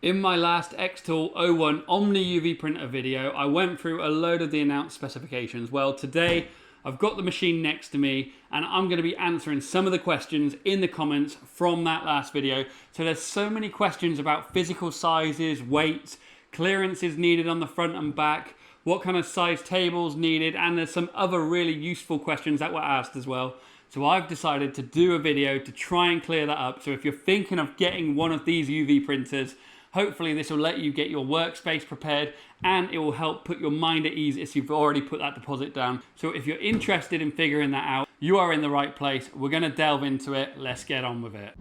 In my last xTool O1 Omni UV Printer video, I went through a load of the announced specifications. Well, today I've got the machine next to me and I'm going to be answering some of the questions in the comments from that last video. So there's so many questions about physical sizes, weights, clearances needed on the front and back, what kind of size tables needed, and there's some other really useful questions that were asked as well. So I've decided to do a video to try and clear that up. So if you're thinking of getting one of these UV printers, hopefully this will let you get your workspace prepared and it will help put your mind at ease if you've already put that deposit down. So if you're interested in figuring that out, you are in the right place. We're going to delve into it. Let's get on with it.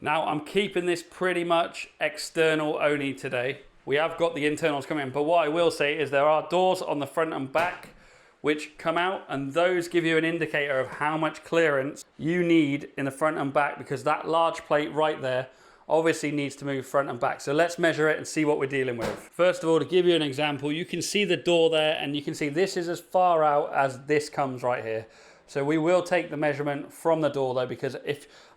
Now I'm keeping this pretty much external only today. We have got the internals coming in, but what I will say is there are doors on the front and back which come out, and those give you an indicator of how much clearance you need in the front and back, because that large plate right there obviously needs to move front and back. So let's measure it and see what we're dealing with. First of all, to give you an example, you can see the door there and you can see this is as far out as this comes right here. So we will take the measurement from the door though, because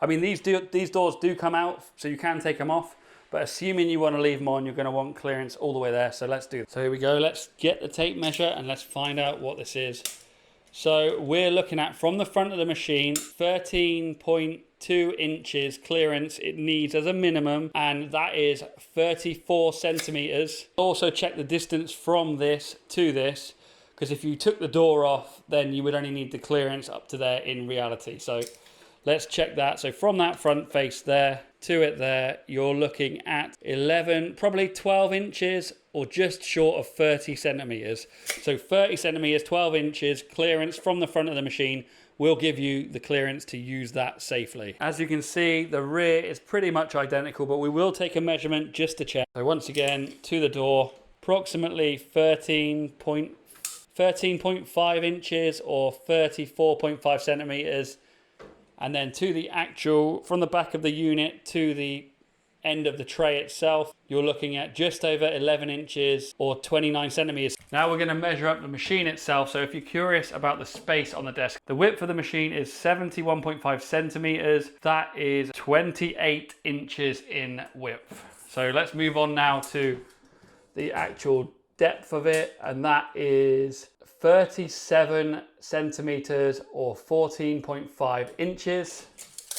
these doors do come out, so you can take them off. But assuming you want to leave them on, you're going to want clearance all the way there. So let's do that. So here we go. Let's get the tape measure and let's find out what this is. So we're looking at, from the front of the machine, 13.2 inches clearance it needs as a minimum, and that is 34 centimeters. Also check the distance from this to this, because if you took the door off, then you would only need the clearance up to there in reality. So let's check that. So from that front face there to it there, you're looking at 11, probably 12 inches or just short of 30 centimeters. So 30 centimeters, 12 inches clearance from the front of the machine will give you the clearance to use that safely. As you can see, the rear is pretty much identical, but we will take a measurement just to check. So once again, to the door, approximately 13.5 inches or 34.5 centimeters. And then to the actual, from the back of the unit to the end of the tray itself, you're looking at just over 11 inches or 29 centimeters. Now we're going to measure up the machine itself. So if you're curious about the space on the desk, the width of the machine is 71.5 centimeters. That is 28 inches in width. So let's move on now to the actual depth of it, and that is 37 centimeters or 14.5 inches.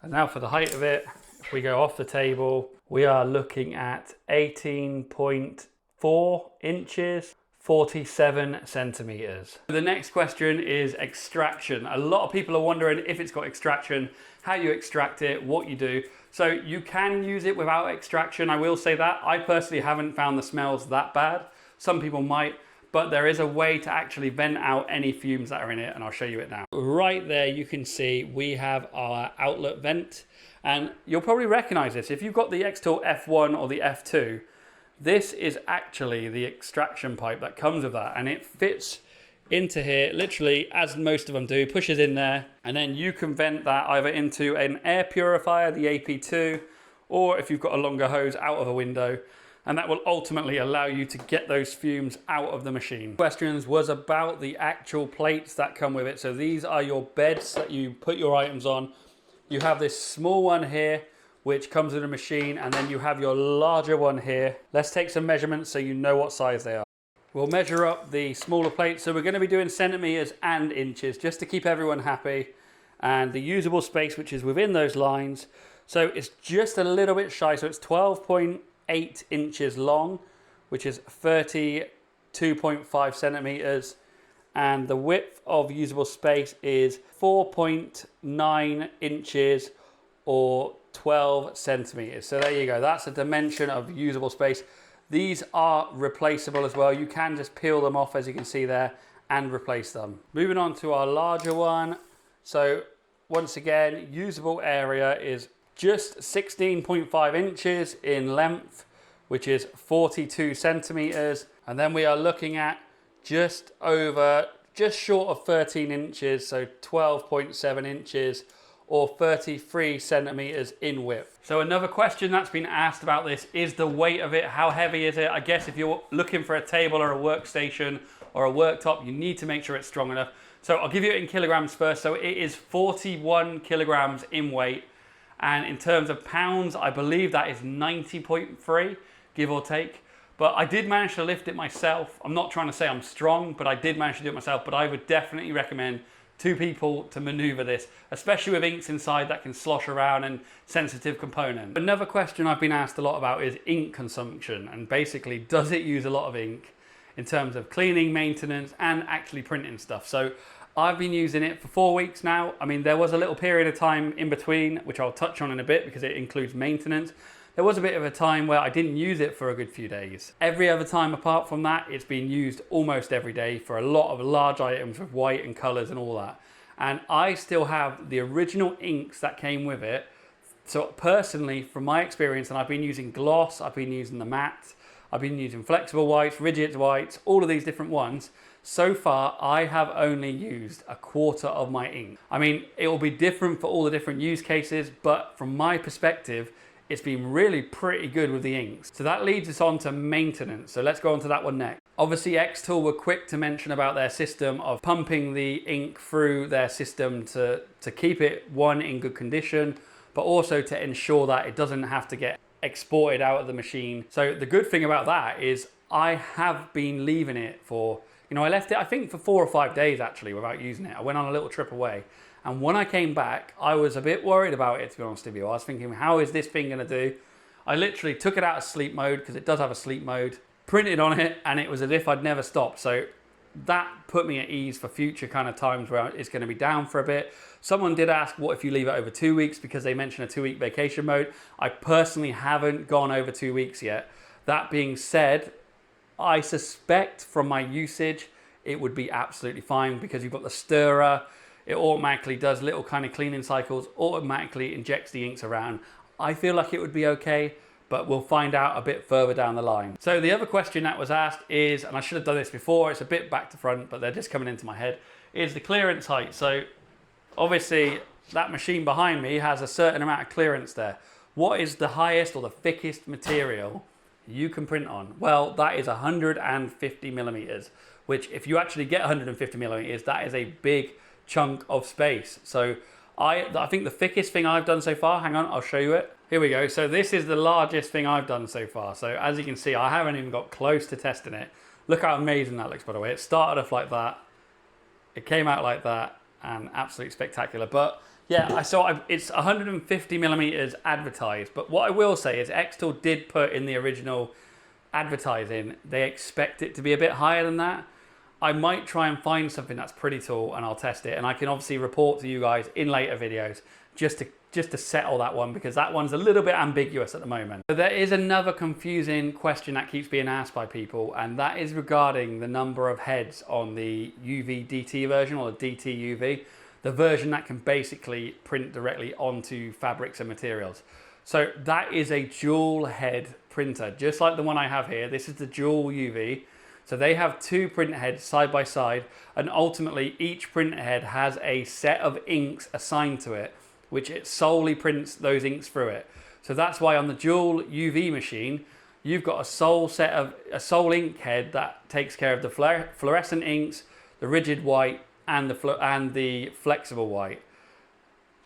And now for the height of it, if we go off the table, we are looking at 18.4 inches, 47 centimeters. The next question is extraction. A lot of people are wondering if it's got extraction, how you extract it, what you do. So you can use it without extraction. I will say that. I personally haven't found the smells that bad. Some people might, but there is a way to actually vent out any fumes that are in it, and I'll show you it now. Right there you can see we have our outlet vent, and you'll probably recognize this. If you've got the xTool F1 or the F2, this is actually the extraction pipe that comes with that, and it fits into here literally as most of them do, pushes in there, and then you can vent that either into an air purifier, the AP2, or if you've got a longer hose, out of a window. And that will ultimately allow you to get those fumes out of the machine. Questions was about the actual plates that come with it. So these are your beds that you put your items on. You have this small one here, which comes with the machine, and then you have your larger one here. Let's take some measurements so you know what size they are. We'll measure up the smaller plates. So we're going to be doing centimeters and inches just to keep everyone happy. And the usable space, which is within those lines. So it's just a little bit shy. So it's 12.8 inches long, which is 32.5 centimeters, and the width of usable space is 4.9 inches or 12 centimeters. So there you go, that's a dimension of usable space. These are replaceable as well. You can just peel them off, as you can see there, and replace them. Moving on to our larger one. So once again, usable area is just 16.5 inches in length, which is 42 centimeters. And then we are looking at just short of 13 inches, so 12.7 inches or 33 centimeters in width. So another question that's been asked about this is the weight of it. How heavy is it? I guess if you're looking for a table or a workstation or a worktop, you need to make sure it's strong enough. So I'll give you it in kilograms first. So it is 41 kilograms in weight. And in terms of pounds, I believe that is 90.3, give or take. But I did manage to lift it myself. I'm not trying to say I'm strong, but I did manage to do it myself. But I would definitely recommend 2 people to maneuver this, especially with inks inside that can slosh around and sensitive components. Another question I've been asked a lot about is ink consumption, and basically, does it use a lot of ink in terms of cleaning, maintenance, and actually printing stuff? So I've been using it for 4 weeks now. I mean, there was a little period of time in between, which I'll touch on in a bit because it includes maintenance. There was a bit of a time where I didn't use it for a good few days. Every other time apart from that, it's been used almost every day for a lot of large items with white and colors and all that. And I still have the original inks that came with it. So personally, from my experience, and I've been using gloss, I've been using the matte, I've been using flexible whites, rigid whites, all of these different ones. So far, I have only used a quarter of my ink. I mean, it will be different for all the different use cases, but from my perspective, it's been really pretty good with the inks. So that leads us on to maintenance. So let's go on to that one next. Obviously, xTool were quick to mention about their system of pumping the ink through their system to keep it, one, in good condition, but also to ensure that it doesn't have to get exported out of the machine. So the good thing about that is I have been leaving it for, I left it, I think, for 4 or 5 days actually without using it. I went on a little trip away. And when I came back, I was a bit worried about it, to be honest with you. I was thinking, how is this thing gonna do? I literally took it out of sleep mode, because it does have a sleep mode, printed on it, and it was as if I'd never stopped. So that put me at ease for future kind of times where it's gonna be down for a bit. Someone did ask, what if you leave it over 2 weeks? Because they mentioned a 2-week vacation mode. I personally haven't gone over 2 weeks yet. That being said, I suspect from my usage, it would be absolutely fine because you've got the stirrer. It automatically does little kind of cleaning cycles, automatically injects the inks around. I feel like it would be okay, but we'll find out a bit further down the line. So the other question that was asked is, and I should have done this before, it's a bit back to front, but they're just coming into my head, is the clearance height. So obviously that machine behind me has a certain amount of clearance there. What is the highest or the thickest material you can print on? Well, that is 150 millimeters, which if you actually get 150 millimeters, that is a big chunk of space. So I think the thickest thing I've done so far, hang on, I'll show you it. Here we go. So this is the largest thing I've done so far. So as you can see, I haven't even got close to testing it. Look how amazing that looks, by the way. It started off like that. It came out like that, and absolutely spectacular. But yeah, it's 150 millimeters advertised. But what I will say is xTool did put in the original advertising, they expect it to be a bit higher than that. I might try and find something that's pretty tall and I'll test it, and I can obviously report to you guys in later videos just to settle that one, because that one's a little bit ambiguous at the moment. So there is another confusing question that keeps being asked by people, and that is regarding the number of heads on the UV DT version, or the DT UV, the version that can basically print directly onto fabrics and materials. So that is a dual head printer, just like the one I have here. This is the dual UV. So they have 2 print heads side by side, and ultimately each print head has a set of inks assigned to it, which it solely prints those inks through it. So that's why on the dual UV machine, you've got a sole ink head that takes care of the fluorescent inks, the rigid white, and the flexible white.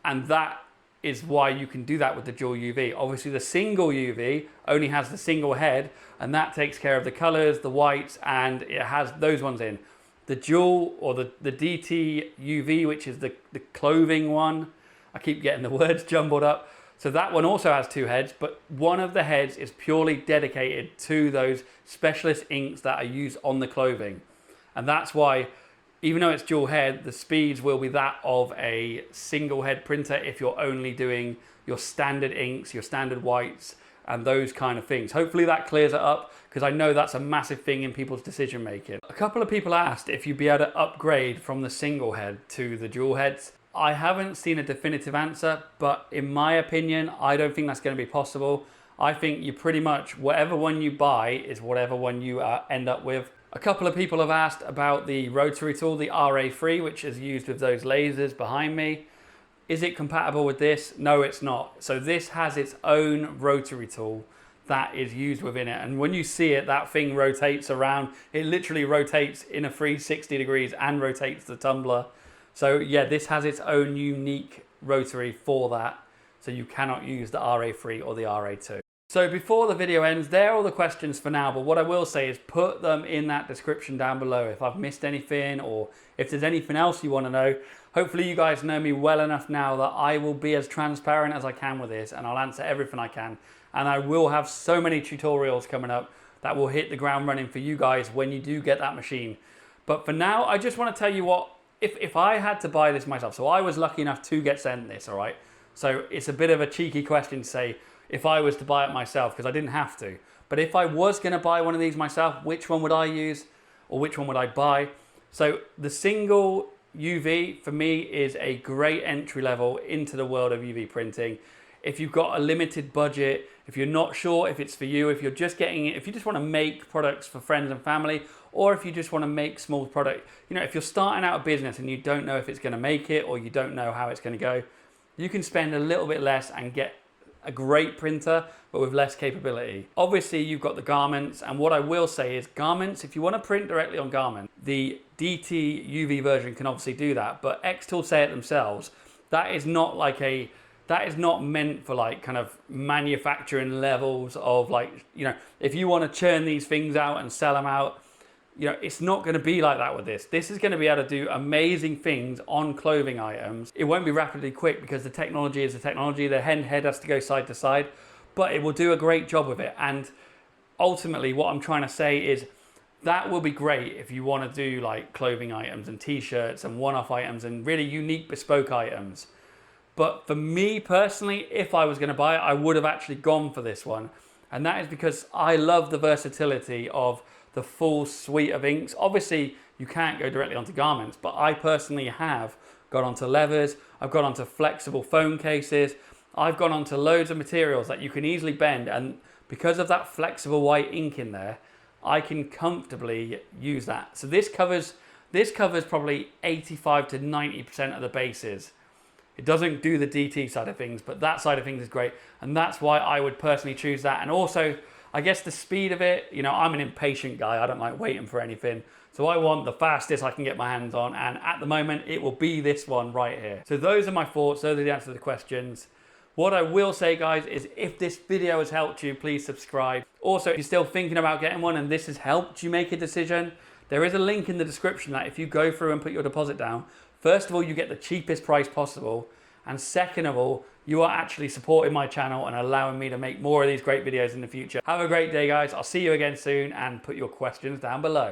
And that is why you can do that with the dual UV. Obviously the single UV only has the single head, and that takes care of the colors, the whites, and it has those ones in. The dual, or the DT UV, which is the clothing one, I keep getting the words jumbled up. So that one also has 2 heads, but one of the heads is purely dedicated to those specialist inks that are used on the clothing. And that's why, even though it's dual head, the speeds will be that of a single head printer if you're only doing your standard inks, your standard whites, and those kind of things. Hopefully that clears it up, because I know that's a massive thing in people's decision making. A couple of people asked if you'd be able to upgrade from the single head to the dual heads. I haven't seen a definitive answer, but in my opinion, I don't think that's going to be possible. I think you pretty much, whatever one you buy is whatever one you end up with. A couple of people have asked about the rotary tool, the RA3, which is used with those lasers behind me. Is it compatible with this? No, it's not. So this has its own rotary tool that is used within it. And when you see it, that thing rotates around. It literally rotates in a 360 degrees and rotates the tumbler. So yeah, this has its own unique rotary for that. so you cannot use the RA3 or the RA2. So before the video ends, there are all the questions for now, but what I will say is put them in that description down below if I've missed anything or if there's anything else you want to know. Hopefully you guys know me well enough now that I will be as transparent as I can with this, and I'll answer everything I can. And I will have so many tutorials coming up that will hit the ground running for you guys when you do get that machine. But for now, I just want to tell you what, if I had to buy this myself, so I was lucky enough to get sent this, all right? So it's a bit of a cheeky question to say, if I was to buy it myself, because I didn't have to. But if I was going to buy one of these myself, which one would I use or which one would I buy? So the single UV for me is a great entry level into the world of UV printing. If you've got a limited budget, if you're not sure if it's for you, if you're just getting it, if you just want to make products for friends and family, or if you just want to make small product, you know, if you're starting out a business and you don't know if it's going to make it or you don't know how it's going to go, you can spend a little bit less and get a great printer, but with less capability. Obviously, you've got the garments, and what I will say is garments, if you want to print directly on garment, the DT UV version can obviously do that, but xTool say it themselves, that is not meant for like kind of manufacturing levels of like, you know, if you want to churn these things out and sell them out, you know, it's not going to be like that with this. This is going to be able to do amazing things on clothing items. It won't be rapidly quick because the technology is the technology. The head has to go side to side, but it will do a great job with it. And ultimately what I'm trying to say is that will be great if you want to do like clothing items and t-shirts and one-off items and really unique bespoke items. But for me personally, if I was going to buy it, I would have actually gone for this one. And that is because I love the versatility of the full suite of inks. Obviously, you can't go directly onto garments, but I personally have got onto leathers, I've got onto flexible phone cases, I've gone onto loads of materials that you can easily bend, and because of that flexible white ink in there, I can comfortably use that. So this covers probably 85 to 90% of the bases. It doesn't do the DT side of things, but that side of things is great, and that's why I would personally choose that. And also, I guess the speed of it, you know, I'm an impatient guy. I don't like waiting for anything. So I want the fastest I can get my hands on. And at the moment, it will be this one right here. So those are my thoughts. Those are the answers to the questions. What I will say, guys, is if this video has helped you, please subscribe. Also, if you're still thinking about getting one and this has helped you make a decision, there is a link in the description that if you go through and put your deposit down, first of all, you get the cheapest price possible. And second of all, you are actually supporting my channel and allowing me to make more of these great videos in the future. Have a great day, guys. I'll see you again soon, and put your questions down below.